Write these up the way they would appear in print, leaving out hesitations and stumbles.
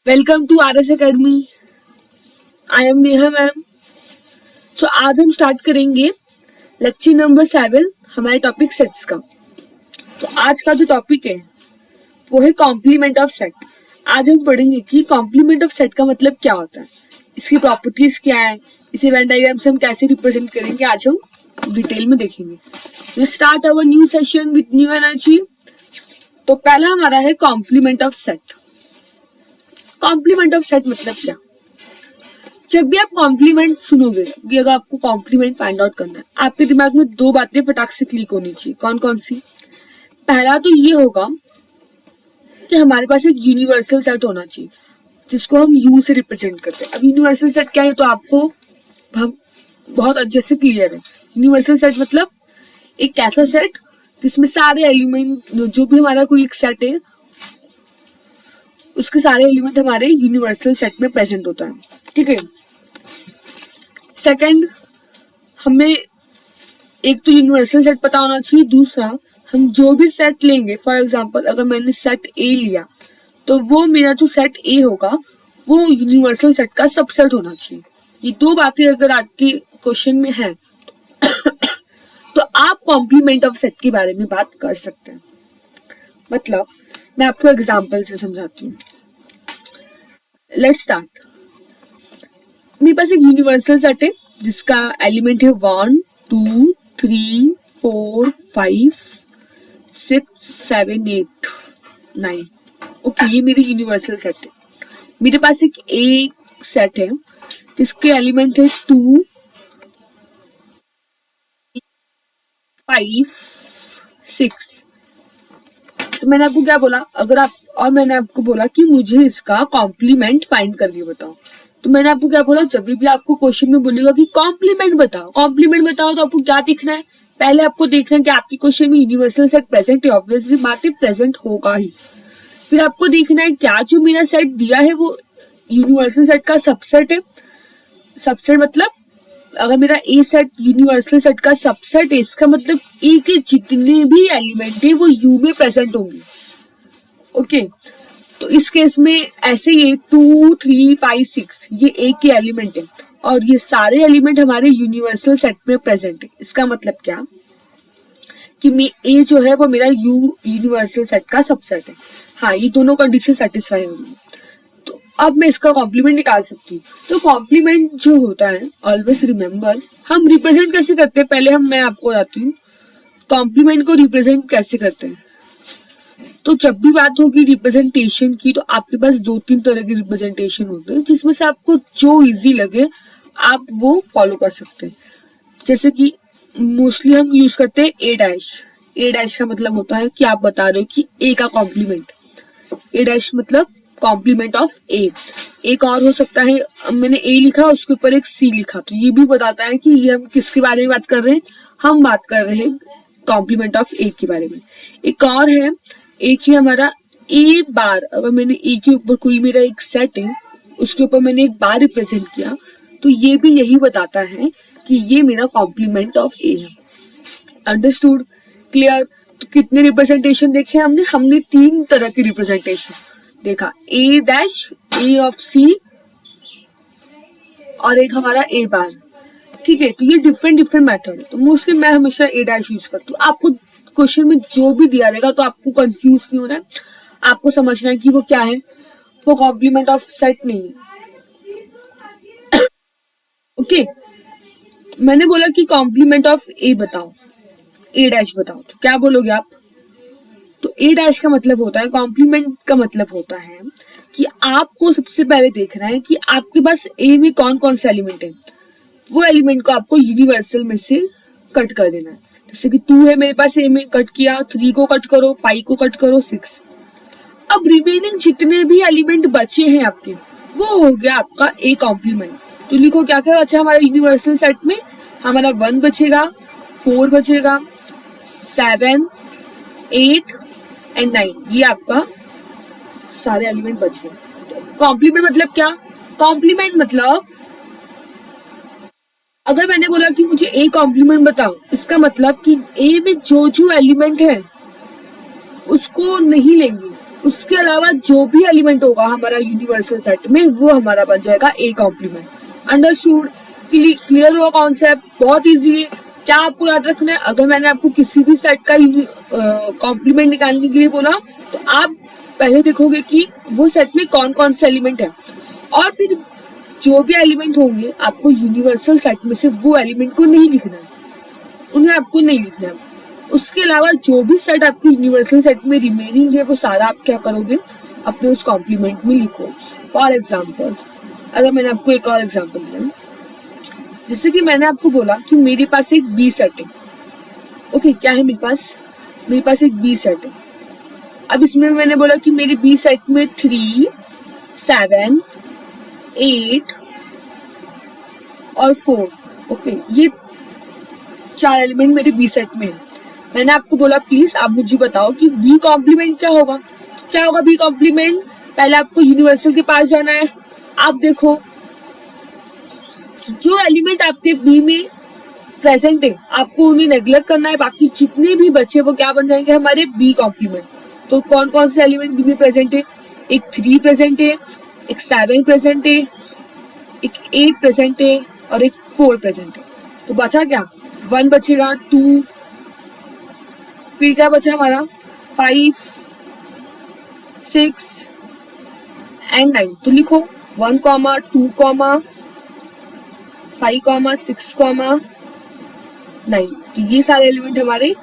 Welcome to R S academy. I am Neha ma'am. So आज हम start करेंगे lecture number 7 हमारे टॉपिक सेट्स का। तो आज का जो टॉपिक है वो है कॉम्प्लीमेंट ऑफ सेट। आज हम पढ़ेंगे कि कॉम्प्लीमेंट ऑफ सेट का मतलब क्या होता है, इसकी प्रॉपर्टीज क्या है, इसे वेन डायग्राम से हम कैसे रिप्रेजेंट करेंगे, आज हम डिटेल में देखेंगे। Let's start our new session with new energy. तो पहला हमारा है complement of set. Complement of set मतलब क्या? जब भी आप कॉम्प्लीमेंट सुनोगे कि अगर आपको कॉम्प्लीमेंट फाइंड आउट करना है, आपके दिमाग में दो बातें फटाक से क्लिक होनी चाहिए। कौन कौन सी? पहला तो ये होगा कि हमारे पास एक यूनिवर्सल सेट होना चाहिए जिसको हम यू से रिप्रेजेंट करते हैं। अब यूनिवर्सल सेट क्या है तो आपको हम बहुत अच्छे से क्लियर है। यूनिवर्सल सेट मतलब एक ऐसा सेट जिसमें सारे एलिमेंट, जो भी हमारा कोई एक सेट है उसके सारे एलिमेंट हमारे यूनिवर्सल सेट में प्रेजेंट होता है। ठीक है। सेकंड, हमें एक तो यूनिवर्सल सेट पता होना चाहिए, दूसरा हम जो भी सेट लेंगे, फॉर एग्जांपल अगर मैंने सेट ए लिया तो वो मेरा जो सेट ए होगा वो यूनिवर्सल सेट का सबसेट होना चाहिए। ये दो बातें अगर आपके क्वेश्चन में है तो आप कॉम्प्लीमेंट ऑफ सेट के बारे में बात कर सकते हैं। मतलब मैं आपको एग्जांपल से समझाती हूँ। Let's start. मेरे पास एक यूनिवर्सल सेट है जिसका एलिमेंट है 1 2 3 4 5 6 7 8 9। ओके, ये मेरी यूनिवर्सल सेट है। मेरे पास एक ए सेट है जिसके एलिमेंट है 2 5 6। तो मैंने आपको क्या बोला, अगर आप और मैंने आपको बोला कि मुझे इसका कॉम्प्लीमेंट फाइंड करके बताओ। तो मैंने आपको क्या बोला, जब भी आपको क्वेश्चन में बोलेगा कि कॉम्प्लीमेंट बताओ, कॉम्प्लीमेंट बताओ, तो आपको क्या देखना है? पहले आपको देखना है कि आपके क्वेश्चन में यूनिवर्सल सेट प्रेजेंट है, ऑब्वियसली बात है प्रेजेंट होगा ही। फिर आपको देखना है क्या जो मेरा सेट दिया है वो यूनिवर्सल सेट का सबसेट है। सबसेट मतलब अगर मेरा ए सेट यूनिवर्सल सेट का सबसेट है, इसका मतलब ए के जितने भी एलिमेंट है वो यू में प्रेजेंट होंगे। ओके, तो इस केस में ऐसे ये 2 3 5 6 ये ए के एलिमेंट है और ये सारे एलिमेंट हमारे यूनिवर्सल सेट में प्रेजेंट है। इसका मतलब क्या कि मैं ए जो है वो मेरा यू यूनिवर्सल सेट का सबसेट है। हाँ, ये दोनों कंडीशन सेटिस्फाई होंगी तो अब मैं इसका कॉम्प्लीमेंट निकाल सकती हूँ। तो कॉम्प्लीमेंट जो होता है, ऑलवेज रिमेम्बर, हम रिप्रेजेंट कैसे करते हैं, पहले मैं आपको बताती हूँ कॉम्प्लीमेंट को रिप्रेजेंट कैसे करते हैं। तो जब भी बात होगी रिप्रेजेंटेशन की तो आपके पास 2-3 तरह के रिप्रेजेंटेशन होते हैं जिसमें से आपको जो इजी लगे आप वो फॉलो कर सकते हैं। जैसे कि मोस्टली हम यूज करते हैं ए डैश। ए डैश का मतलब होता है कि आप बता रहे हो कि ए का कॉम्प्लीमेंट। ए डैश मतलब कॉम्प्लीमेंट ऑफ ए। एक और हो सकता है, मैंने ए लिखा उसके ऊपर एक सी लिखा, तो ये भी बताता है कि ये हम किसके बारे में बात कर रहे हैं, हम बात कर रहे हैं कॉम्प्लीमेंट ऑफ ए के बारे में। एक और है, एक ही हमारा ए बार, अगर मैंने ए के ऊपर कोई मेरा एक सेट है उसके ऊपर मैंने एक बार रिप्रेजेंट किया तो ये भी यही बताता है कि ये मेरा कॉम्प्लीमेंट ऑफ ए है। अंडरस्टूड? क्लियर? तो कितने रिप्रेजेंटेशन देखे हमने 3 तरह के रिप्रेजेंटेशन देखा, ए डैश, ए ऑफ सी और एक हमारा ए बार। ठीक है, तो ये डिफरेंट मेथड है। तो मोस्टली मैं हमेशा ए डैश यूज करती हूँ। आपको क्वेश्चन में जो भी दिया रहेगा तो आपको कंफ्यूज नहीं होना है, आपको समझना है कि वो क्या है, वो कॉम्प्लीमेंट ऑफ सेट नहीं है। ओके, मैंने बोला कि कॉम्प्लीमेंट ऑफ ए बताओ, ए डैश बताओ, तो क्या बोलोगे आप? तो ए डैश का मतलब होता है, कॉम्प्लीमेंट का मतलब होता है कि आपको सबसे पहले देखना है कि आपके पास ए में कौन कौन से एलिमेंट है, वो एलिमेंट को आपको यूनिवर्सल में से कट कर देना है। जैसे कि 2 है मेरे पास, ए में कट किया, 3 को कट करो, 5 को कट करो, 6। अब रिमेनिंग जितने भी एलिमेंट बचे हैं आपके वो हो गया आपका ए कॉम्प्लीमेंट। तो लिखो क्या क्या बचा हमारा यूनिवर्सल सेट में, हमारा 1 बचेगा, 4 बचेगा, 7 8 एंड 9, ये आपका सारे एलिमेंट बचे। कॉम्प्लीमेंट मतलब क्या? कॉम्प्लीमेंट मतलब अगर मैंने बोला कि मुझे ए कॉम्प्लीमेंट बताओ, इसका मतलब कि ए में जो जो एलिमेंट है उसको नहीं लेंगे, उसके अलावा जो भी एलिमेंट होगा हमारा यूनिवर्सल सेट में वो हमारा बन जाएगा ए कॉम्प्लीमेंट। अंडरस्टूड? क्लियर हुआ कॉन्सेप्ट? बहुत इजी है। क्या आपको याद रखना है, अगर मैंने आपको किसी भी सेट का कॉम्प्लीमेंट निकालने के लिए बोला तो आप पहले देखोगे कि वो सेट में कौन कौन से एलिमेंट है, और फिर जो भी एलिमेंट होंगे आपको यूनिवर्सल सेट में से वो एलिमेंट को नहीं लिखना है, उन्हें आपको नहीं लिखना है। उसके अलावा जो भी सेट आपके यूनिवर्सल सेट में रिमेनिंग है वो सारा आप क्या करोगे, अपने उस कॉम्प्लीमेंट में लिखो। फॉर एग्जाम्पल, अगर मैंने आपको एक और एग्जाम्पल दिया, जैसे कि मैंने आपको बोला कि मेरे पास एक बी सेट है। ओके, क्या है मेरे पास एक बी सेट है। अब इसमें मैंने बोला कि मेरे बी सेट में 3, 7, 8 और 4, ओके, ये 4 एलिमेंट मेरे बी सेट में है। मैंने आपको बोला प्लीज आप मुझे बताओ कि बी कॉम्प्लीमेंट क्या होगा। क्या होगा बी कॉम्प्लीमेंट? पहले आपको यूनिवर्सल के पास जाना है। आप देखो जो एलिमेंट आपके बी में प्रेजेंट है आपको उन्हें नेग्लेक्ट करना है, बाकी जितने भी बचे वो क्या बन जाएंगे, हमारे बी कॉम्प्लीमेंट। तो कौन कौन से एलिमेंट बी में प्रेजेंट है? एक 3 प्रेजेंट है, एक 7 प्रेजेंट है, एक 8 प्रेजेंट है और एक 4 प्रेजेंट है। तो बचा क्या? 1 बचेगा, 2, फिर क्या बचा हमारा 5, 6 एंड 9। तो लिखो 1, 2, 5, 6, 9। तो ये सारे एलिमेंट हमारे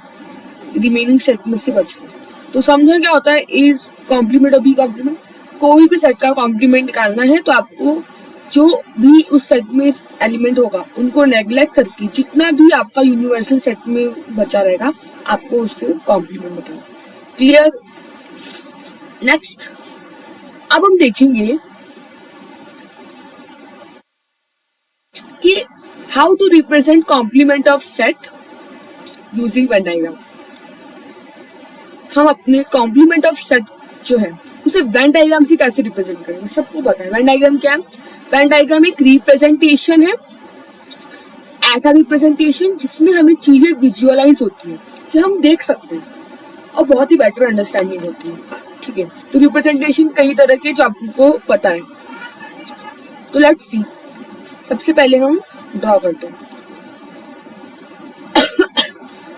रिमेनिंग सेट में से बच गए। तो समझो क्या होता है इज कॉम्प्लीमेंट और बी कॉम्प्लीमेंट। कोई भी सेट का कॉम्प्लीमेंट निकालना है तो आपको जो भी उस सेट में एलिमेंट होगा उनको नेग्लेक्ट करके जितना भी आपका यूनिवर्सल सेट में बचा रहेगा आपको उससे कॉम्प्लीमेंट बताना। क्लियर? नेक्स्ट, अब हम देखेंगे कि how to represent complement of set using Venn diagram. हम अपने कॉम्प्लीमेंट ऑफ सेट जो है उसे वेन डायग्राम से कैसे रिप्रेजेंट करेंगे, सबको पता है वेन डायग्राम क्या है। वेन डायग्राम एक रिप्रेजेंटेशन है, ऐसा रिप्रेजेंटेशन जिसमें हमें चीजें विजुअलाइज होती है कि हम देख सकते हैं और बहुत ही बेटर अंडरस्टैंडिंग होती है। ठीक है, तो रिप्रेजेंटेशन कई तरह के जो आपको पता है। तो लेट्स सी, सबसे पहले हम ड्रॉ करते हैं।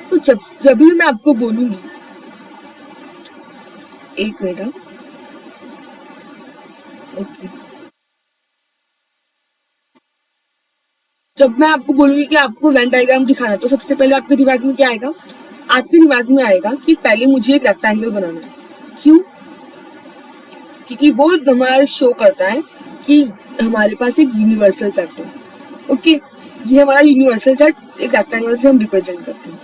तो जब भी मैं आपको बोलूंगी, एक मिनट, ओके, जब मैं आपको बोलूंगी कि आपको वेन डायग्राम दिखाना तो सबसे पहले आपके दिमाग में क्या आएगा? आपके दिमाग में आएगा कि पहले मुझे एक रेक्टेंगल बनाना है। क्यों? क्योंकि वो हमारा शो करता है कि हमारे पास एक यूनिवर्सल सेट है। ओके, ये हमारा यूनिवर्सल सेट एक रेक्टेंगल से हम रिप्रेजेंट करते हैं।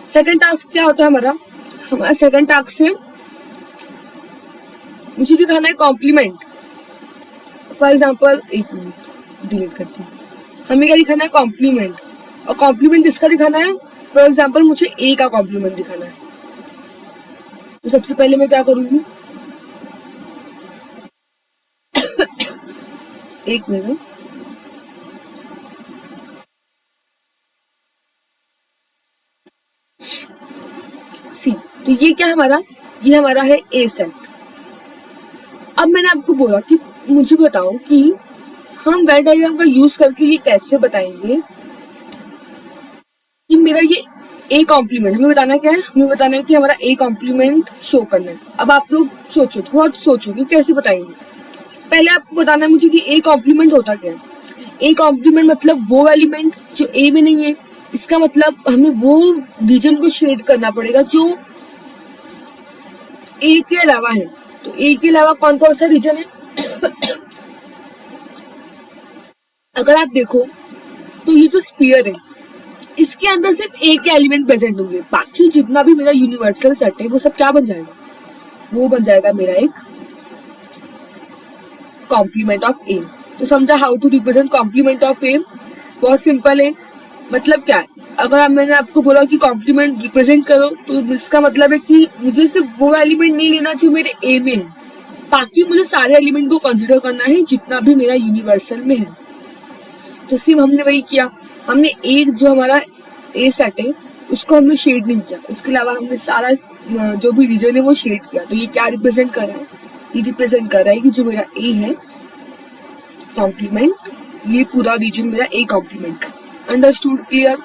सेकंड टास्क क्या होता है हमारा सेकंड टास्क है मुझे दिखाना है कॉम्प्लीमेंट। फॉर एग्जाम्पल, एक मिनट डिलीट करते हैं, हमें क्या दिखाना है? कॉम्प्लीमेंट। और कॉम्प्लीमेंट किसका दिखाना है? फॉर एग्जाम्पल मुझे ए का कॉम्प्लीमेंट दिखाना है। तो सबसे पहले मैं क्या करूंगी, एक मिनट, सी, तो ये क्या ये हमारा है ए सेट। अब मैंने आपको बोला कि मुझे बताओ कि हम वेन डायग्राम का यूज करके ये कैसे बताएंगे कि मेरा ये ए कॉम्प्लीमेंट, हमें बताना क्या है? हमें बताना है कि हमारा ए कॉम्प्लीमेंट शो करना है। अब आप लोग सोचो, थोड़ा सोचो कि कैसे बताएंगे। पहले आपको बताना है मुझे कि ए कॉम्प्लीमेंट होता क्या है। ए कॉम्प्लीमेंट मतलब वो एलिमेंट जो ए में नहीं है। इसका मतलब हमें वो रीजन को शेड करना पड़ेगा जो ए के अलावा है। तो ए के अलावा कौन कौन सा रीजन है? अगर आप देखो तो ये जो स्फीयर है इसके अंदर सिर्फ ए के एलिमेंट प्रेजेंट होंगे, बाकी जितना भी मेरा यूनिवर्सल सेट है वो सब क्या बन जाएगा? वो बन जाएगा मेरा एक कॉम्प्लीमेंट ऑफ ए। तो समझा how to represent complement of A? बहुत सिंपल है। मतलब क्या है, अगर मैंने आपको बोला कि कॉम्प्लीमेंट रिप्रेजेंट करो तो इसका मतलब है कि मुझे सिर्फ वो एलिमेंट नहीं लेना जो मेरे ए में है, बाकी मुझे सारे एलिमेंट को कंसिडर करना है जितना भी मेरा यूनिवर्सल में है। तो सिर्फ हमने वही किया, हमने एक जो हमारा ए सेट है उसको हमने शेड नहीं किया, इसके अलावा हमने सारा जो भी रीजन है वो शेड किया। तो ये क्या रिप्रेजेंट कर रहा है, ये रिप्रेजेंट कर रहा है कि जो मेरा ए है कॉम्प्लीमेंट, ये पूरा रीजन मेरा ए कॉम्प्लीमेंट का। Understood, clear?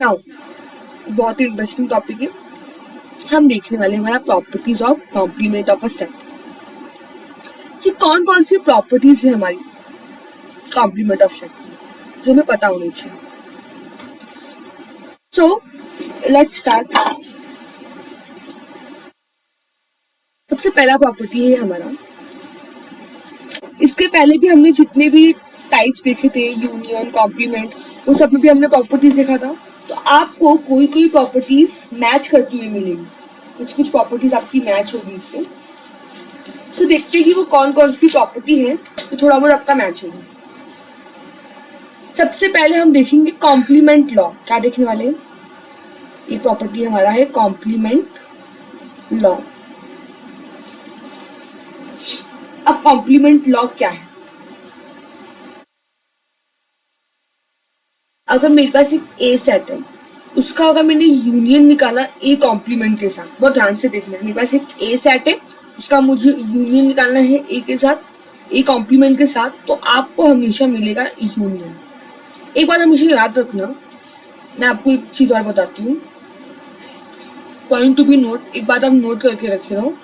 नाउ बहुत ही इंटरेस्टिंग टॉपिक है, हम देखने वाले हमारा properties of complement of a set, कि कौन कौन सी प्रॉपर्टीज है हमारी कॉम्प्लीमेंट ऑफ सेट जो हमें पता होनी चाहिए। So let's start. सबसे पहला प्रॉपर्टी है हमारा, इसके पहले भी हमने जितने भी टाइप्स देखे थे, यूनियन, कॉम्प्लीमेंट, वो सब में भी हमने प्रॉपर्टीज देखा था। तो आपको कोई कोई प्रॉपर्टीज मैच करती हुई मिलेगी, कुछ कुछ प्रॉपर्टीज आपकी मैच होगी इससे। तो देखते हैं कि वो कौन कौन सी प्रॉपर्टी है तो थोड़ा बहुत आपका मैच होगा। सबसे पहले हम देखेंगे कॉम्प्लीमेंट लॉ। क्या देखने वाले हैं? ये प्रॉपर्टी हमारा है कॉम्प्लीमेंट लॉ। अब कॉम्प्लीमेंट लॉ क्या है? अगर मेरे पास एक ए सेट है, उसका अगर मैंने यूनियन निकाला ए कॉम्प्लीमेंट के साथ, बहुत ध्यान से देखना है, मेरे पास एक ए सेट है, उसका मुझे यूनियन निकालना है ए के साथ, ए कॉम्प्लीमेंट के साथ, तो आपको हमेशा मिलेगा यूनियन। एक बात हमेशा याद रखना, मैं आपको एक चीज और बताती हूँ, पॉइंट टू बी नोट, एक बात आप नोट करके रखे रहो।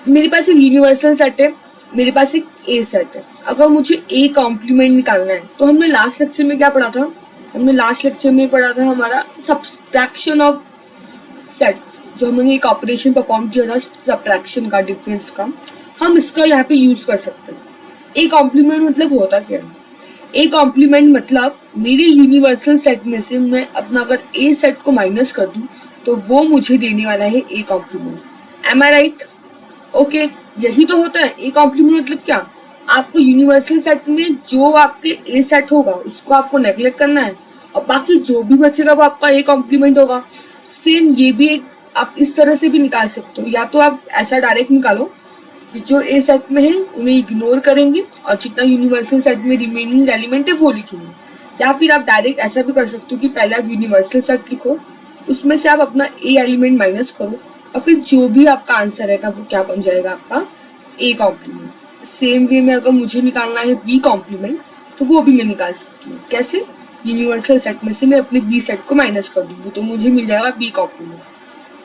मेरे पास एक यूनिवर्सल सेट है, मेरे पास एक ए सेट है। अगर मुझे ए कॉम्प्लीमेंट निकालना है तो हमने लास्ट लेक्चर में क्या पढ़ा था? हमने लास्ट लेक्चर में पढ़ा था हमारा सब्सट्रैक्शन ऑफ सेट्स, जो हमने एक ऑपरेशन परफॉर्म किया था सब्ट्रैक्शन का, डिफरेंस का, हम इसका यहाँ पे यूज कर सकते हैं। ए कॉम्प्लीमेंट मतलब होता क्या है? ए कॉम्प्लीमेंट मतलब मेरे यूनिवर्सल सेट में से मैं अपना अगर ए सेट को माइनस कर दूं तो वो मुझे देने वाला है A complement. Am I right? Okay, यही तो होता है ए कॉम्प्लीमेंट मतलब क्या? आपको यूनिवर्सल सेट में जो आपके ए सेट होगा उसको आपको नेग्लेक्ट करना है और बाकी जो भी बचेगा वो आपका ए कॉम्प्लीमेंट होगा। सेम ये भी एक आप इस तरह से भी निकाल सकते हो, या तो आप ऐसा डायरेक्ट निकालो कि जो ए सेट में है उन्हें इग्नोर करेंगे और जितना यूनिवर्सल सेट में रिमेनिंग एलिमेंट है वो लिखेंगे, या फिर आप डायरेक्ट ऐसा भी कर सकते हो कि पहले आप यूनिवर्सल सेट लिखो, उसमें से आप अपना ए एलिमेंट माइनस करो और फिर जो भी आपका आंसर रहेगा वो क्या बन जाएगा? आपका ए कॉम्प्लीमेंट। सेम वे में अगर मुझे निकालना है बी कॉम्प्लीमेंट तो वो भी मैं निकाल सकती हूँ। कैसे? यूनिवर्सल सेट में से मैं अपने बी सेट को माइनस कर दूंगी तो मुझे मिल जाएगा बी कॉम्प्लीमेंट।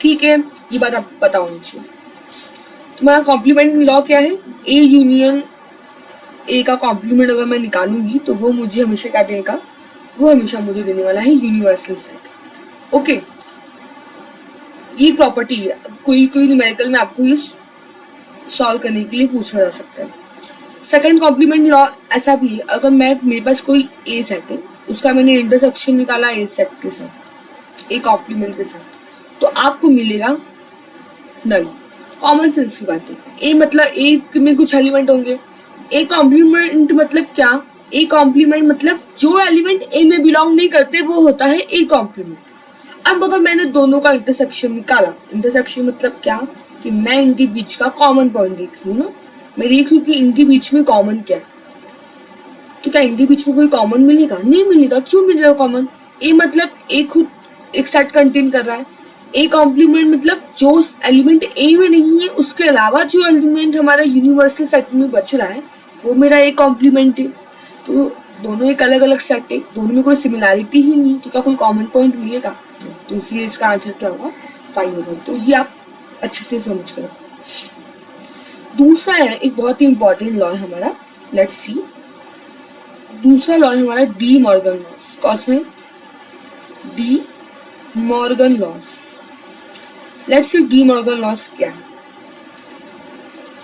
ठीक है, ये बात आपको पता होनी चाहिए। तुम्हारा कॉम्प्लीमेंट लॉ क्या है? ए यूनियन ए का कॉम्प्लीमेंट अगर मैं निकालूंगी तो वो मुझे हमेशा क्या देगा? वो हमेशा मुझे देने वाला है यूनिवर्सल सेट। ओके, ये प्रॉपर्टी है, कोई कोई न्यूमेरिकल में आपको ये सॉल्व करने के लिए पूछा जा सकता है। सेकंड कॉम्प्लीमेंट लॉ ऐसा भी है, अगर मेरे पास कोई ए सेट है, उसका मैंने इंटरसेक्शन निकाला ए सेट के साथ, ए कॉम्प्लीमेंट के साथ, तो आपको मिलेगा नल। कॉमन सेंस की बात है। ए मतलब ए में कुछ एलिमेंट होंगे, ए कॉम्प्लीमेंट मतलब क्या? ए कॉम्प्लीमेंट मतलब जो एलिमेंट ए में बिलोंग नहीं करते वो होता है ए कॉम्प्लीमेंट। अब अगर मैंने दोनों का इंटरसेक्शन निकाला, इंटरसेक्शन मतलब क्या? कि मैं इनके बीच का कॉमन पॉइंट देख रही हूँ ना, मैं देख रही हूँ कि इनके बीच में कॉमन क्या है, तो क्या इनके बीच में कोई कॉमन मिलेगा? नहीं मिलेगा। क्यों मिलेगा कॉमन? ए मतलब ए खुद एक सेट कंटेन कर रहा है, ए कॉम्प्लीमेंट मतलब जो एलिमेंट ए में नहीं है उसके अलावा जो एलिमेंट हमारा यूनिवर्सल सेट में बच रहा है वो मेरा ए कॉम्प्लीमेंट है। तो दोनों एक अलग अलग सेट है, दोनों में कोई सिमिलैरिटी ही नहीं, तो क्या कोई कॉमन पॉइंट मिलेगा? तो इसलिए इसका आंसर क्या होगा? 5 होगा। तो ये आप अच्छे से समझ कर। दूसरा है एक बहुत ही इंपॉर्टेंट लॉ है हमारा, लेट्स सी। दूसरा लॉ है हमारा डी मॉर्गन लॉस। कौन सा है? De Morgan laws. Let's see De Morgan laws क्या है।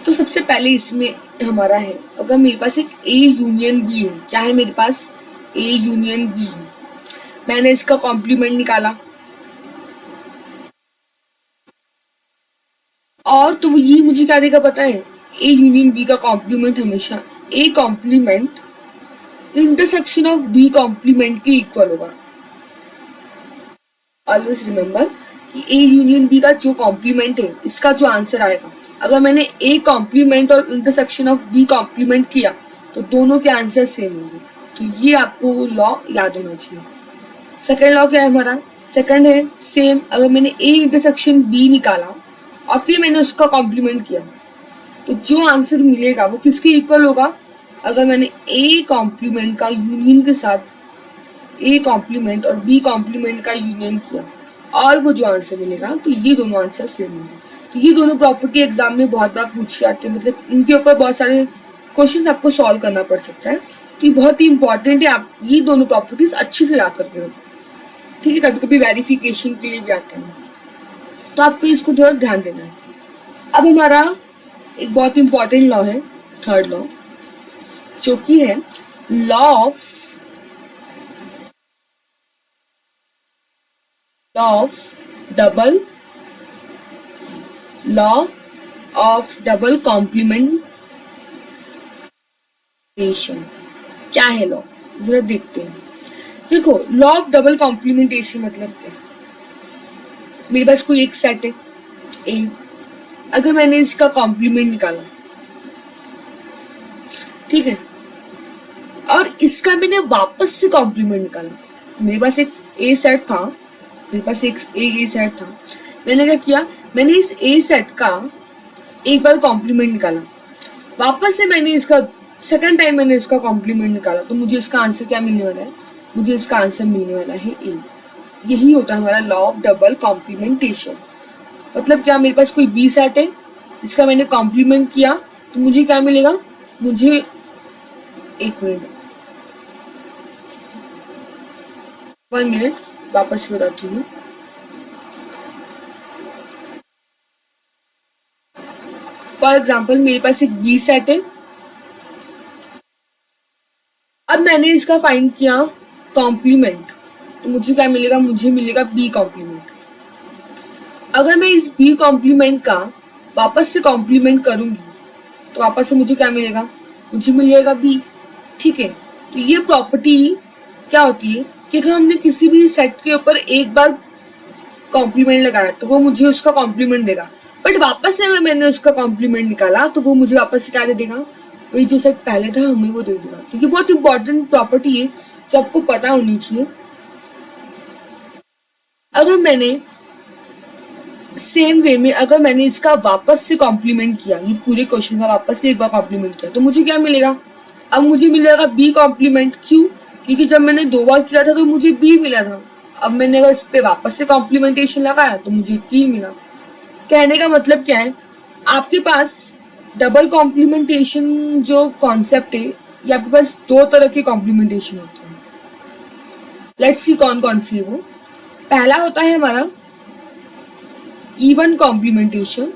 तो सबसे पहले इसमें हमारा है, अगर मेरे पास एक ए यूनियन बी है, क्या है मेरे पास? ए यूनियन बी है, मैंने इसका कॉम्प्लीमेंट निकाला और तो ये मुझे क्या देगा पता है? ए यूनियन बी का कॉम्प्लीमेंट हमेशा A complement intersection of B complement के इक्वल होगा। ऑलवेज रिमेंबर कि ए यूनियन बी का जो कॉम्प्लीमेंट है, इसका जो आंसर आएगा अगर मैंने ए कॉम्प्लीमेंट और इंटरसेक्शन ऑफ बी कॉम्प्लीमेंट किया तो दोनों के आंसर सेम होंगे। तो ये आपको लॉ याद होना चाहिए। सेकेंड लॉ क्या है हमारा? सेकंड है सेम, अगर मैंने ए इंटरसेक्शन बी निकाला और फिर मैंने उसका कॉम्प्लीमेंट किया तो जो आंसर मिलेगा वो किसके इक्वल होगा? अगर मैंने ए कॉम्प्लीमेंट का यूनियन के साथ ए कॉम्प्लीमेंट और बी कॉम्प्लीमेंट का यूनियन किया और वो जो आंसर मिलेगा तो ये दोनों आंसर सेम होंगे। तो ये दोनों प्रॉपर्टी एग्जाम में बहुत बार पूछे जाते हैं, मतलब इनके ऊपर बहुत सारे क्वेश्चंस आपको सॉल्व करना पड़ सकता है। तो ये बहुत ही इंपॉर्टेंट है, आप ये दोनों प्रॉपर्टीज अच्छे से याद करके रखो, ठीक है। कभी कभी वेरिफिकेशन के लिए भी आते हैं, तो आपको इसको थोड़ा ध्यान देना है। अब हमारा एक बहुत इंपॉर्टेंट लॉ है, थर्ड लॉ, जो कि है लॉ ऑफ डबल कॉम्प्लीमेंटेशन। क्या है लॉ, जरा देखते हैं। देखो, लॉ ऑफ डबल कॉम्प्लीमेंटेशन मतलब क्या है? मेरे पास कोई एक सेट है ए, अगर मैंने इसका कॉम्प्लीमेंट निकाला, ठीक है, और इसका मैंने वापस से कॉम्प्लीमेंट निकाला। मेरे पास एक ए सेट था, मेरे पास एक ए सेट था, मैंने क्या किया, मैंने इस ए सेट का एक बार कॉम्प्लीमेंट निकाला, वापस से मैंने इसका सेकंड टाइम मैंने इसका कॉम्प्लीमेंट निकाला, तो मुझे इसका आंसर क्या मिलने वाला है? मुझे इसका आंसर मिलने वाला है ए। यही होता है हमारा लॉ ऑफ डबल कॉम्प्लीमेंटेशन। मतलब क्या, मेरे पास कोई बी सेट है, इसका मैंने कॉम्प्लीमेंट किया तो मुझे क्या मिलेगा? मुझे एक मिनट, 1 मिनट, वापस से बताती हूँ। फॉर एग्जाम्पल मेरे पास एक बी सेट है, अब मैंने इसका फाइंड किया कॉम्प्लीमेंट, तो मुझे क्या मिलेगा? मुझे मिलेगा बी कॉम्प्लीमेंट। अगर मैं इस बी कॉम्प्लीमेंट का वापस से कॉम्प्लीमेंट करूंगी तो वापस से मुझे क्या मिलेगा? मुझे मिल जाएगा बी, ठीक है। तो ये प्रॉपर्टी क्या होती है कि अगर हमने किसी भी सेट के ऊपर एक बार कॉम्प्लीमेंट लगाया तो वो मुझे उसका कॉम्प्लीमेंट देगा, बट वापस से अगर मैंने उसका कॉम्प्लीमेंट निकाला तो वो मुझे वापस से क्या दे देगा? वही जो सेट पहले था हमें वो दे देगा। तो ये बहुत इंपॉर्टेंट प्रॉपर्टी है जो आपको पता होनी चाहिए। अगर मैंने सेम वे में अगर मैंने इसका वापस से कॉम्प्लीमेंट किया, ये पूरे क्वेश्चन का वापस से एक बार कॉम्प्लीमेंट किया, तो मुझे क्या मिलेगा? अब मुझे मिलेगा बी कॉम्प्लीमेंट। क्यों? क्योंकि जब मैंने 2 बार किया था तो मुझे बी मिला था, अब मैंने अगर इस पे वापस से कॉम्प्लीमेंटेशन लगाया तो मुझे 3 मिला। कहने का मतलब क्या है, आपके पास डबल कॉम्प्लीमेंटेशन जो कॉन्सेप्ट है, ये आपके पास 2 तरह के कॉम्प्लीमेंटेशन होते हैं। लेट्स सी कौन कौन सी है वो। पहला होता है हमारा इवन कॉम्प्लीमेंटेशन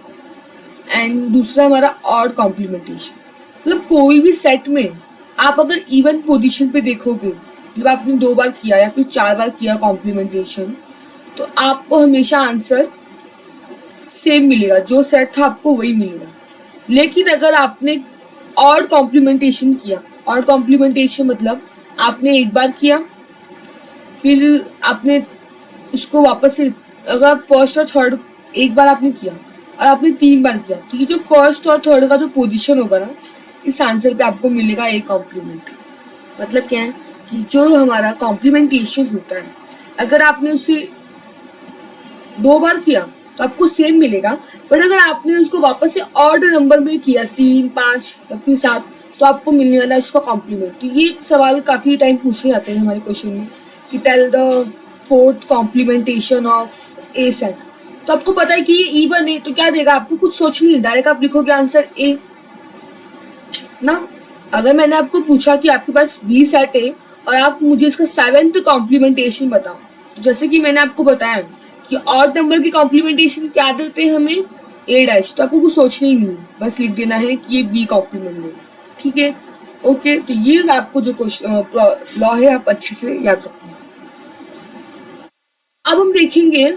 एंड दूसरा हमारा ऑड कॉम्प्लीमेंटेशन। मतलब कोई भी सेट में आप अगर इवन पोजीशन पे देखोगे, जब आपने 2 बार किया या फिर 4 बार किया कॉम्प्लीमेंटेशन, तो आपको हमेशा आंसर सेम मिलेगा, जो सेट था आपको वही मिलेगा। लेकिन अगर आपने ऑड कॉम्प्लीमेंटेशन किया, ऑड कॉम्प्लीमेंटेशन मतलब आपने एक बार किया, फिर आपने उसको वापस से, अगर आप फर्स्ट और थर्ड एक बार आपने किया और आपने 3 बार किया, तो ये जो फर्स्ट और थर्ड का जो पोजीशन होगा ना, इस आंसर पे आपको मिलेगा एक कॉम्प्लीमेंट। मतलब क्या है कि जो हमारा कॉम्प्लीमेंटेशन होता है, अगर आपने उसे 2 बार किया तो आपको सेम मिलेगा, बट अगर आपने उसको वापस से ऑड नंबर में किया 3, 5 या फिर 7, तो आपको मिलने वाला है उसका कॉम्प्लीमेंट। तो ये सवाल काफ़ी टाइम पूछे जाते हैं हमारे क्वेश्चन में कि tell the fourth complementation of a set. तो आपको पता है कि ये इवन है, तो क्या देगा? आपको कुछ सोचनी है, डायरेक्ट आप लिखोगे आंसर ए ना। अगर मैंने आपको पूछा कि आपके पास बी सेट है और आप मुझे इसका 7th कॉम्प्लीमेंटेशन बताओ, तो जैसे कि मैंने आपको बताया कि ऑड नंबर की कॉम्प्लीमेंटेशन क्या देते हैं हमें? ए डैश। तो आपको कुछ सोचना ही नहीं है, बस लिख देना है कि ये बी कॉम्प्लीमेंट है, ठीक है। ओके, तो ये आपको जो लॉ है आप अच्छे से याद रखो। अब हम देखेंगे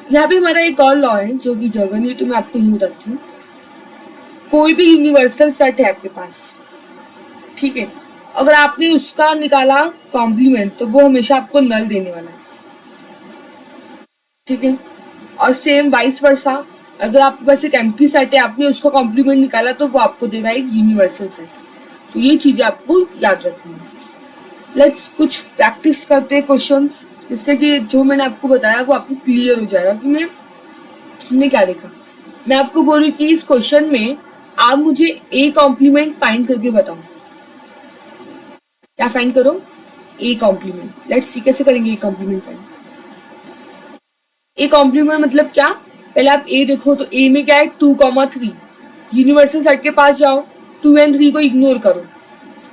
यहाँ पे हमारा एक और लॉ है जो कि जगह नहीं, तो मैं आपको यही बताती हूँ। कोई भी यूनिवर्सल सेट है आपके पास, ठीक है, अगर आपने उसका निकाला कॉम्प्लीमेंट तो वो हमेशा आपको नल देने वाला है, ठीक है। और सेम वाइस वर्सा, अगर आपके पास एक एम्प्टी सेट है, आपने उसका कॉम्प्लीमेंट निकाला तो वो आपको देगा एक यूनिवर्सल सेट। तो ये चीजें आपको याद रखनी है। लेट्स कुछ प्रैक्टिस करते हैं क्वेश्चंस, जिससे कि जो मैंने आपको बताया वो आपको क्लियर हो जाएगा कि हमने क्या देखा। मैं आपको बोल रही कि इस क्वेश्चन में आप मुझे ए कॉम्प्लीमेंट फाइंड करके बताओ। क्या फाइंड करो? A complement. लेट्स सी कैसे करेंगे A complement find. A complement मतलब क्या? पहले आप ए देखो तो ए में क्या है 2,3। यूनिवर्सल सेट के पास जाओ, 2 और 3 को इग्नोर करो।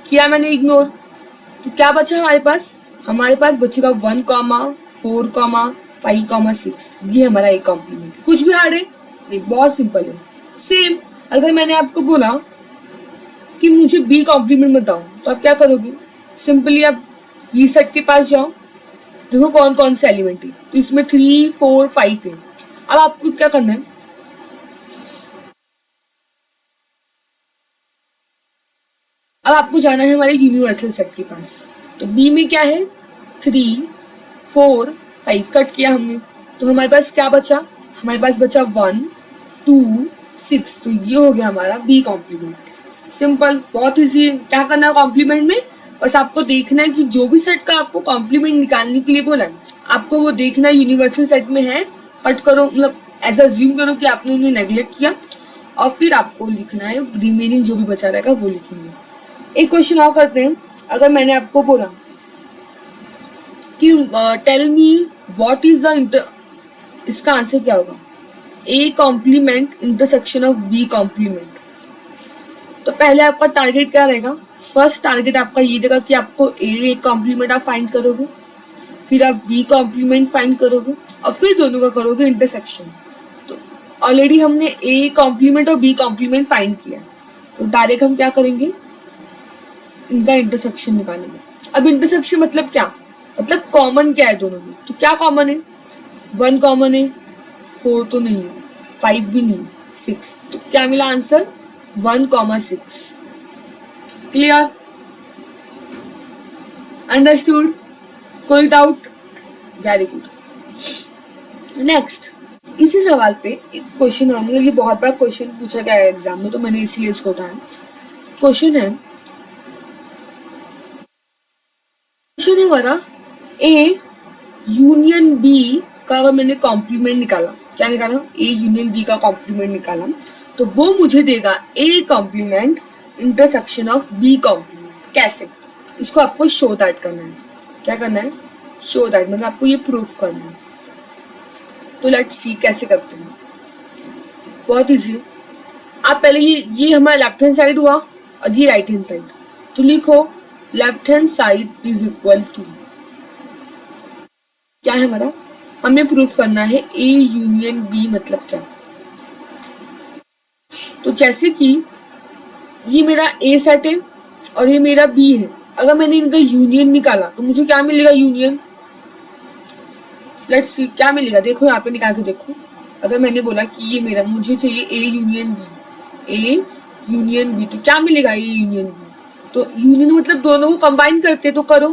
किया मैंने इग्नोर, तो क्या बचा हमारे पास? हमारे पास बचेगा 1, 4, 5, 6। ये हमारा ए कॉम्प्लीमेंट। कुछ भी हार्ड है नहीं, बहुत सिंपल है। सेम अगर मैंने आपको बोला कि मुझे बी कॉम्प्लीमेंट बताओ, तो आप क्या करोगे? सिंपली आप बी सेट के पास जाओ, देखो कौन कौन से एलिमेंट है। तो इसमें 3, 4, 5 है। अब आपको क्या करना है? अब आपको जाना है हमारे यूनिवर्सल सेट के पास। तो बी में क्या है? 3, 4, 5 कट किया हमने, तो हमारे पास क्या बचा? हमारे पास बचा 1, 2, 6। तो ये हो गया हमारा बी कॉम्प्लीमेंट। सिंपल, बहुत इजी। क्या करना है कॉम्प्लीमेंट में? बस आपको देखना है कि जो भी सेट का आपको कॉम्प्लीमेंट निकालने के लिए बोला है, आपको वो देखना यूनिवर्सल सेट में है, कट करो, मतलब ऐसा अज्यूम करो कि आपने उन्हें नेग्लेक्ट किया, और फिर आपको लिखना है रिमेनिंग जो भी बचा रहेगा वो लिखेंगे। एक क्वेश्चन और करते हैं। अगर मैंने आपको बोला कि tell me what is the, इसका आंसर क्या होगा? A complement intersection of B complement. तो पहले आपका टारगेट क्या रहेगा? फर्स्ट टारगेट आपका ये रहेगा कि आपको ए कॉम्प्लीमेंट आप फाइंड करोगे, फिर आप बी कॉम्प्लीमेंट फाइंड करोगे, और फिर दोनों का करोगे इंटरसेक्शन। तो ऑलरेडी हमने ए कॉम्प्लीमेंट और बी कॉम्प्लीमेंट फाइंड किया, तो डायरेक्ट हम क्या करेंगे? इनका इंटरसेक्शन निकालेंगे। अब इंटरसेक्शन मतलब क्या? मतलब कॉमन क्या है दोनों में? तो क्या कॉमन है? 1 कॉमन है, 4 तो नहीं है, 5 भी नहीं, 6। तो क्या मिला आंसर? 1, 6। क्लियर? अंडरस्टूड? कोई डाउट? Very good. नेक्स्ट, इसी सवाल पे एक क्वेश्चन है, मतलब ये बहुत बड़ा क्वेश्चन पूछा गया है एग्जाम में, तो मैंने इसीलिए इसको उठाया। क्वेश्चन है हमारा ए यूनियन बी का अगर मैंने कॉम्प्लीमेंट निकाला, क्या निकाला? ए यूनियन बी का कॉम्प्लीमेंट निकाला, तो वो मुझे देगा A complement intersection of B complement. कैसे? इसको आपको शो दैट करना है। क्या करना है? शो दैट, मतलब आपको ये प्रूफ करना है। तो लेट्स सी कैसे करते हैं। बहुत इजी। आप पहले ये हमारा लेफ्ट हैंड साइड हुआ और ये राइट हैंड साइड, तो लिखो left hand side is equal to, क्या है हमारा? हमें प्रूफ करना है ए यूनियन बी मतलब क्या। तो जैसे कि ये मेरा ए सेट है और ये मेरा बी है, अगर मैंने इनका यूनियन निकाला तो मुझे क्या मिलेगा? यूनियन। लेट्स सी क्या मिलेगा। देखो यहाँ पे निकाल के देखो। अगर मैंने बोला कि ये मेरा, मुझे चाहिए A union B, A union B, तो क्या मिलेगा? A union B. तो यूनियन मतलब दोनों को कंबाइन करते, तो करो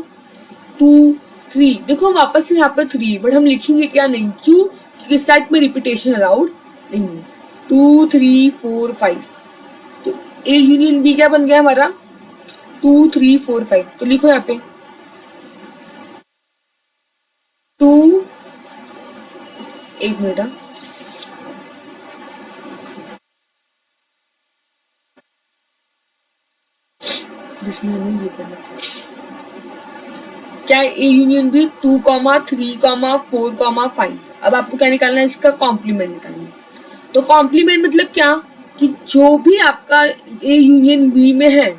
2, 3। देखो वापस से यहाँ पर 3, बट हम लिखेंगे क्या? नहीं। क्यों? क्योंकि सेट में रिपीटेशन अलाउड नहीं है। 2, 3, 4, 5। तो ए यूनियन बी क्या बन गया हमारा? 2, 3, 4, 5। तो लिखो यहाँ पे 2, एक मिनट, जिसमें हमें ये करना है क्या? A union B 2, 3, 4, 5। अब आपको क्या निकालना है? इसका कॉम्प्लीमेंट निकालना है। तो कॉम्प्लीमेंट मतलब क्या? कि जो भी आपका ए यूनियन बी में है,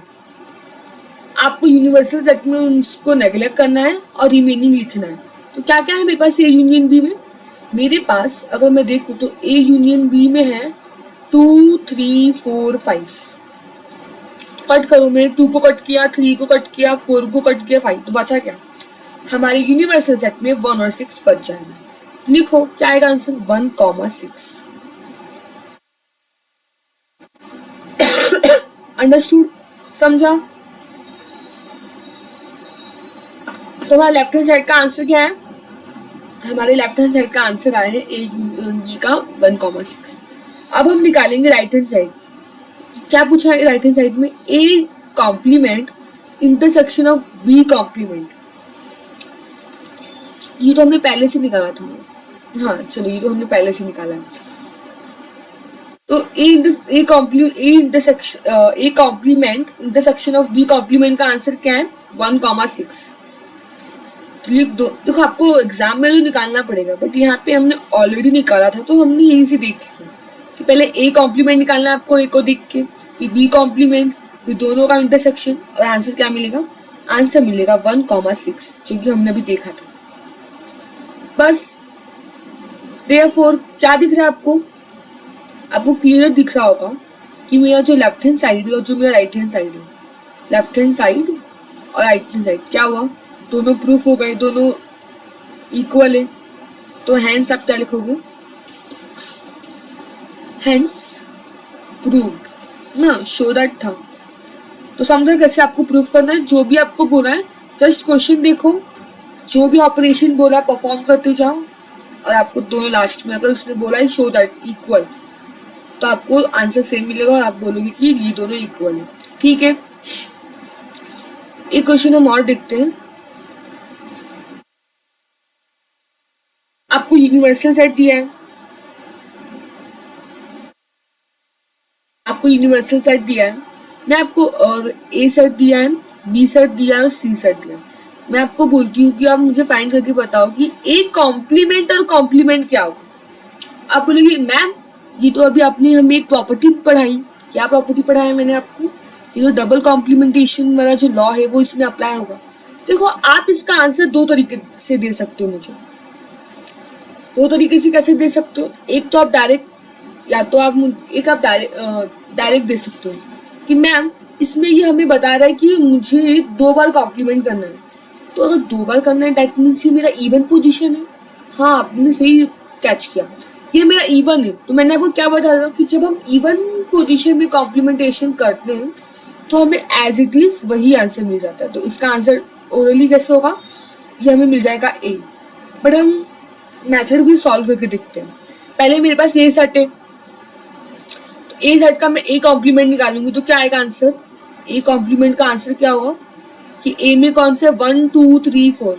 आपको यूनिवर्सल सेट में उसको नेगलेक्ट करना है और रिमेनिंग लिखना है। तो क्या क्या है मेरे पास ए यूनियन बी में? मेरे पास अगर मैं देखूं तो ए यूनियन बी में है 2, 3, 4, 5। कट करो, मैंने 2 को कट किया, 3 को कट किया, 4 को कट किया, 5। तो बचा क्या? हमारे यूनिवर्सल सेट में 1 और 6 बच जाएगा। लिखो क्या आएगा आंसर? 1, 6। अंडरस्टूड? समझा? तो हमारे लेफ्ट हैंड साइड का आंसर क्या है? हमारे लेफ्ट हैंड साइड का आंसर आया है ए यूनियन बी का 1, 6। अब हम निकालेंगे राइट हैंड साइड। क्या पूछा है राइट हैंड साइड में? A complement intersection of B complement. ये तो हमने पहले से निकाला था। हाँ चलो, ये तो हमने पहले से निकाला है। तो A complement intersection of B complement का आंसर क्या है? 1,6। तो लिख दो। देखो आपको एग्जाम में तो निकालना पड़ेगा, बट यहाँ पे हमने ऑलरेडी निकाला था, तो हमने यहीं से देख लिया कि पहले ए कॉम्प्लीमेंट निकालना है आपको, ए को देख के, फिर बी कॉम्प्लीमेंट, फिर दोनों का इंटरसेक्शन, और आंसर क्या मिलेगा? आंसर मिलेगा 1,6, जो कि हमने अभी देखा था। बस देयरफॉर क्या दिख रहा है आपको? आपको क्लियर दिख रहा होगा कि मेरा जो लेफ्ट हैंड साइड है और जो मेरा राइट हैंड साइड है, लेफ्ट हैंड साइड और राइट हैंड साइड क्या हुआ? दोनों प्रूफ हो गए, दोनों इक्वल है। तो हैंस आप क्या लिखोगे? हैंस प्रूव्ड ना, शो दैट था। तो समझो कैसे आपको प्रूफ करना है। जो भी आपको बोला है जस्ट क्वेश्चन देखो, जो भी ऑपरेशन बोला परफॉर्म करते जाओ, और आपको दोनों लास्ट में अगर उसने बोला है शो दैट इक्वल, तो आपको आंसर सेम मिलेगा और आप बोलोगे कि ये दोनों इक्वल है। ठीक है, एक क्वेश्चन हम और देखते हैं। आपको यूनिवर्सल सेट दिया है, आपको यूनिवर्सल सेट दिया है, मैं आपको और ए सेट दिया है, बी सेट दिया है और सी सेट दिया है। मैं आपको बोलती हूँ कि आप मुझे फाइंड करके बताओ कि ए कॉम्प्लीमेंट और कॉम्प्लीमेंट क्या होगा। आप बोलेंगे मैम ये तो अभी आपने हमें एक प्रॉपर्टी पढ़ाई। क्या प्रॉपर्टी पढ़ाया मैंने आपको? ये तो डबल कॉम्प्लीमेंटेशन वाला जो लॉ है वो इसमें अप्लाई होगा। देखो आप इसका आंसर दो तरीके से दे सकते हो मुझे। दो तरीके से कैसे दे सकते हो? एक तो आप डायरेक्ट, या तो आप डायरेक्ट दे सकते हो कि मैम इसमें ये हमें बता रहा है कि मुझे 2 बार कॉम्प्लीमेंट करना है। तो अगर 2 बार करना है दैट मीन्स ये मेरा इवन पोजीशन है। हाँ आपने सही कैच किया, ये मेरा इवन है। तो मैंने आपको क्या बताया था कि जब हम इवन पोजीशन में कॉम्प्लीमेंटेशन करते हैं तो हमें एज इट इज वही आंसर मिल जाता है। तो इसका आंसर ओरली कैसे होगा? ये हमें मिल जाएगा ए। बट हम मेथड भी सॉल्व करके देखते हैं। पहले मेरे पास ए सेट है, तो ए सेट का मैं ए कॉम्प्लीमेंट निकालूंगी तो क्या आएगा आंसर? ए कॉम्प्लीमेंट का आंसर क्या होगा कि ए में कौन से 1 2 3 4।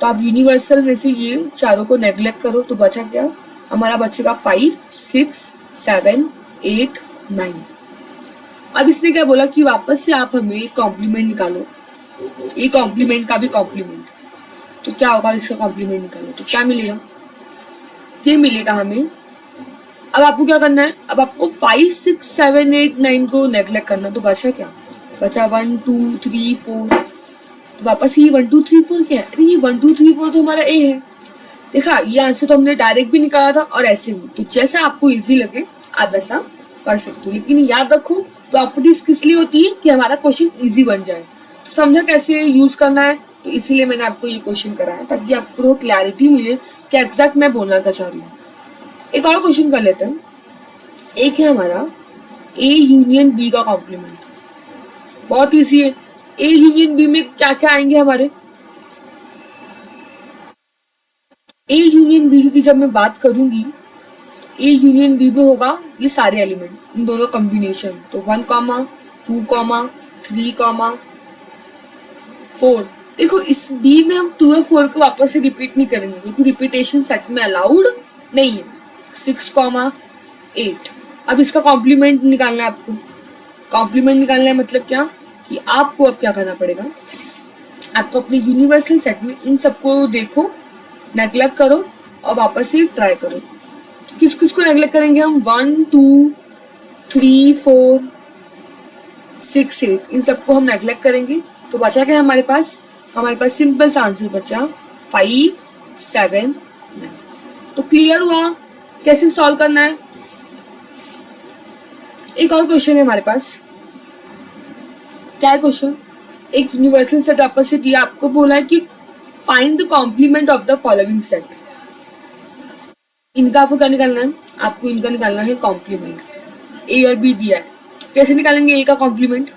तो आप यूनिवर्सल में से ये चारों को नेग्लेक्ट करो तो बचा क्या? हमारा बचेगा 5 6 7 8 9। अब इसने क्या बोला कि वापस से आप हमें कॉम्प्लीमेंट निकालो, ए कॉम्प्लीमेंट का भी कॉम्प्लीमेंट। तो क्या होगा इसका कॉम्प्लीमेंट निकालो तो क्या मिलेगा? ये मिलेगा हमें। अब आपको क्या करना है? अब आपको 5 6 7 8 9 को नेग्लेक्ट करना। तो बचा क्या? बचा 1 2 3 4। तो वापस ये 1 2 3 4 क्या है? अरे ये 1 2 3 4 तो हमारा ए है। देखा, ये आंसर तो हमने डायरेक्ट भी निकाला था और ऐसे भी। तो जैसा आपको इजी लगे आप वैसा कर सकते हो, लेकिन याद रखो प्रॉपर्टीज किस लिए होती है कि हमारा क्वेश्चन इजी बन जाए। तो समझा कैसे यूज करना है? तो इसीलिए मैंने आपको ये क्वेश्चन कराया ताकि आपको क्लैरिटी मिले कि एग्जैक्ट मैं बोलना क्या चाह रही हूँ। एक और क्वेश्चन कर लेते हैं। एक है हमारा ए यूनियन बी का कॉम्प्लीमेंट। बहुत इजी है। ए यूनियन बी में क्या क्या आएंगे हमारे? ए यूनियन बी की जब मैं बात करूंगी, ए यूनियन बी में होगा ये सारे एलिमेंट, इन दोनों कॉम्बिनेशन। तो 1 2 3 4। देखो इस बी में हम 2 और 4 को वापस से रिपीट नहीं करेंगे क्योंकि रिपीटेशन सेट में अलाउड नहीं है। 6 8। अब इसका कॉम्प्लीमेंट निकालना है आपको। कॉम्प्लीमेंट निकालना है मतलब क्या कि आपको अब क्या करना पड़ेगा? आपको अपने यूनिवर्सल सेट में इन सबको देखो, नेग्लेक्ट करो और वापस से ट्राई करो। किस किस को नेग्लेक्ट करेंगे हम? 1 2 3 4 6 8, इन सबको हम नेग्लेक्ट करेंगे। तो बचा क्या हमारे पास? हमारे पास सिंपल सा आंसर बचा 5 7 9। तो क्लियर हुआ कैसे सॉल्व करना है? एक और क्वेश्चन है हमारे पास। क्या है क्वेश्चन? एक यूनिवर्सल सेट वापस से दिया, आपको बोला है कि find the complement of the following set. इनका आपको क्या निकालना है? आपको इनका निकालना है कॉम्प्लीमेंट। ए और बी दिया है, कैसे निकालेंगे ए का complement?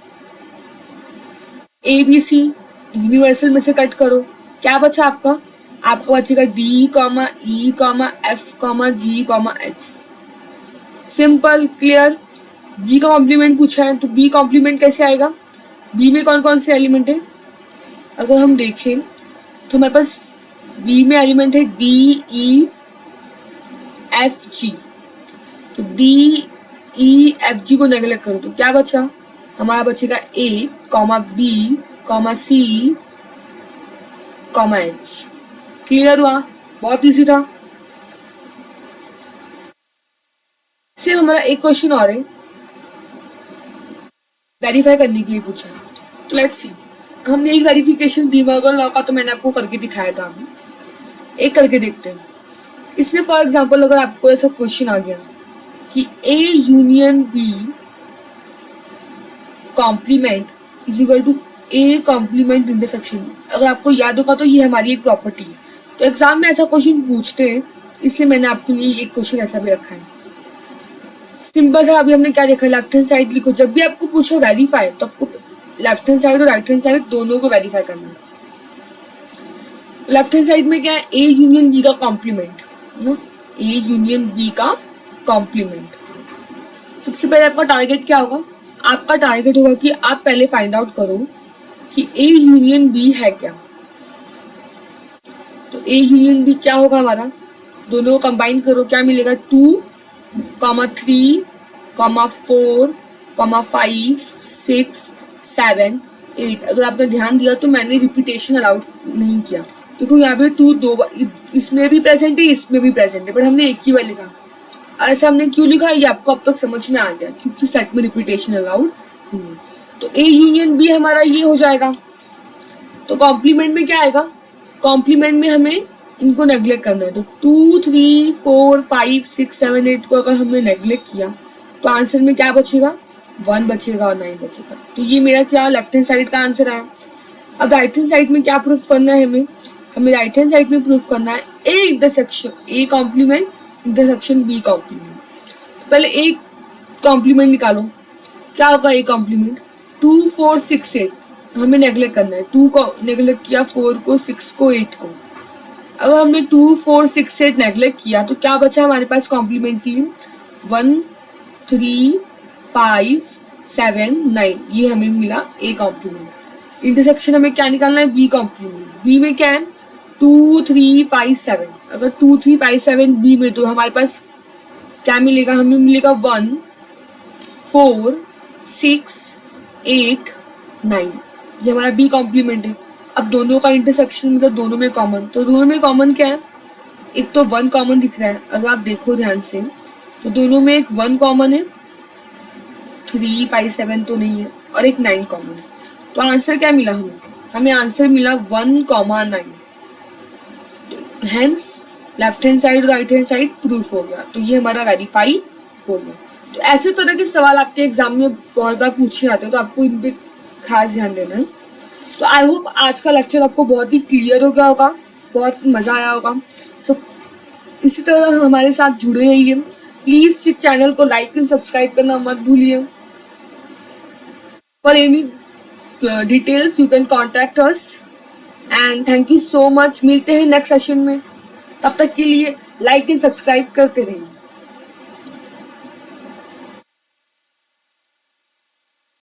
A B C universal में से कट करो, क्या बचा आपका? आपका बचेगा D comma E comma F comma G comma H. Simple clear. B का कॉम्प्लीमेंट पूछा है तो बी कॉम्प्लीमेंट कैसे आएगा, बी में कौन कौन से एलिमेंट है, अगर हम देखें तो हमारे पास बी में एलिमेंट है डी ई एफ जी। तो डी ई एफ जी को नेगलेक्ट करो तो क्या बचा, हमारा बचेगा ए comma B comma C comma H. Clear हुआ, बहुत इजी था। सिर्फ हमारा एक क्वेश्चन और है, वेरीफाई करने के लिए पूछा है। तो लेट्स सी, हमने एक वेरिफिकेशन डिमॉर्गन लॉ का तो मैंने आपको करके दिखाया था, अभी एक करके देखते हैं। इसमें फॉर एग्जांपल अगर आपको ऐसा क्वेश्चन आ गया कि A union B complement is equal to A complement intersection, अगर आपको याद होगा तो ये हमारी एक प्रॉपर्टी है। तो एग्जाम में ऐसा क्वेश्चन पूछते हैं, इसलिए मैंने आपके लिए एक क्वेश्चन ऐसा भी रखा है। सिंपल सा अभी हमने क्या देखा, लेफ्ट हैंड साइड लिखो। जब भी आपको पूछो वेरीफाई तो आपको लेफ्ट हैंड साइड और राइट हैंड साइड दोनों को वेरीफाई करना है। लेफ्ट हैंड साइड में क्या है, ए यूनियन बी का कॉम्प्लीमेंट ना, ए यूनियन बी का कॉम्प्लीमेंट। सबसे पहले आपका टारगेट क्या होगा, आपका टारगेट होगा कि आप पहले फाइंड आउट करो कि ए यूनियन बी है क्या। तो ए यूनियन बी क्या होगा हमारा, दोनों को कंबाइन करो, क्या मिलेगा 2, 3, 4, 5, 6, 7, 8। अगर आपने ध्यान दिया तो मैंने रिपीटेशन अलाउड नहीं किया क्योंकि यहाँ पे 2 दो बार इसमें भी प्रेजेंट है इसमें भी प्रेजेंट है, बट हमने एक ही बार लिखा। ऐसा हमने क्यों लिखा ये आपको अब तक समझ में आ गया, क्योंकि सेट में रिपीटेशन अलाउड नहीं है। तो ए यूनियन बी हमारा ये हो जाएगा। तो कॉम्प्लीमेंट में क्या आएगा, कॉम्प्लीमेंट में हमें इनको नेग्लेक्ट करना है। तो 2, 3, 4, 5, 6, 7, 8 को अगर हमने नेग्लेक्ट किया तो आंसर में क्या बचेगा, 1 बचेगा और 9 बचेगा। तो ये मेरा क्या लेफ्ट हैंड साइड का आंसर आया। अब राइट हैंड साइड में क्या प्रूफ करना है, हमें राइट हैंड साइड में प्रूफ करना है A intersection A complement intersection B complement. पहले ए कॉम्प्लीमेंट निकालो, क्या होगा ए कॉम्प्लीमेंट, 2, 4, 6, 8 हमें नेग्लेक्ट करना है। 2 को नेग्लेक्ट किया, 4 को, 6 को, 8 को। अब हमने 2, 4, 6, 8 नेग्लेक्ट किया तो क्या बचा हमारे पास कॉम्प्लीमेंट के लिए, 1, 3, 5, 7, 9 ये हमें मिला ए कॉम्प्लीमेंट। इंटरसेक्शन हमें क्या निकालना है, बी कॉम्प्लीमेंट। बी में क्या है 2, 3, 5, 7। अगर 2, 3, 5, 7 बी में तो हमारे पास क्या मिलेगा, हमें मिलेगा 1, 4, 6, 8, 9 ये हमारा बी कॉम्प्लीमेंट है। अब दोनों का इंटरसेक्शन मतलब दोनों में कॉमन, तो दोनों में कॉमन क्या है, एक तो 1 कॉमन दिख रहा है, अगर आप देखो ध्यान से तो दोनों में एक 1 कॉमन है, 3, 5, 7 तो नहीं है, और एक 9 कॉमन है। तो आंसर क्या मिला हमें आंसर मिला 1, 9। हेंस लेफ्ट हैंड साइड और राइट हैंड साइड प्रूफ हो गया। तो ये हमारा वेरीफाई हो गया। तो ऐसे तरह के सवाल आपके एग्जाम में बहुत बार पूछे जाते हैं, तो आपको इन पे खास ध्यान देना है। तो आई होप आज का लेक्चर आपको बहुत ही क्लियर हो गया होगा, बहुत मज़ा आया होगा। सो इसी तरह हमारे साथ जुड़े रहिए। प्लीज़ इस चैनल को लाइक एंड सब्सक्राइब करना मत भूलिए। For any details you can contact us and thank you so much. मिलते हैं नेक्स्ट सेशन में, तब तक के लिए लाइक एंड सब्सक्राइब करते रहिए।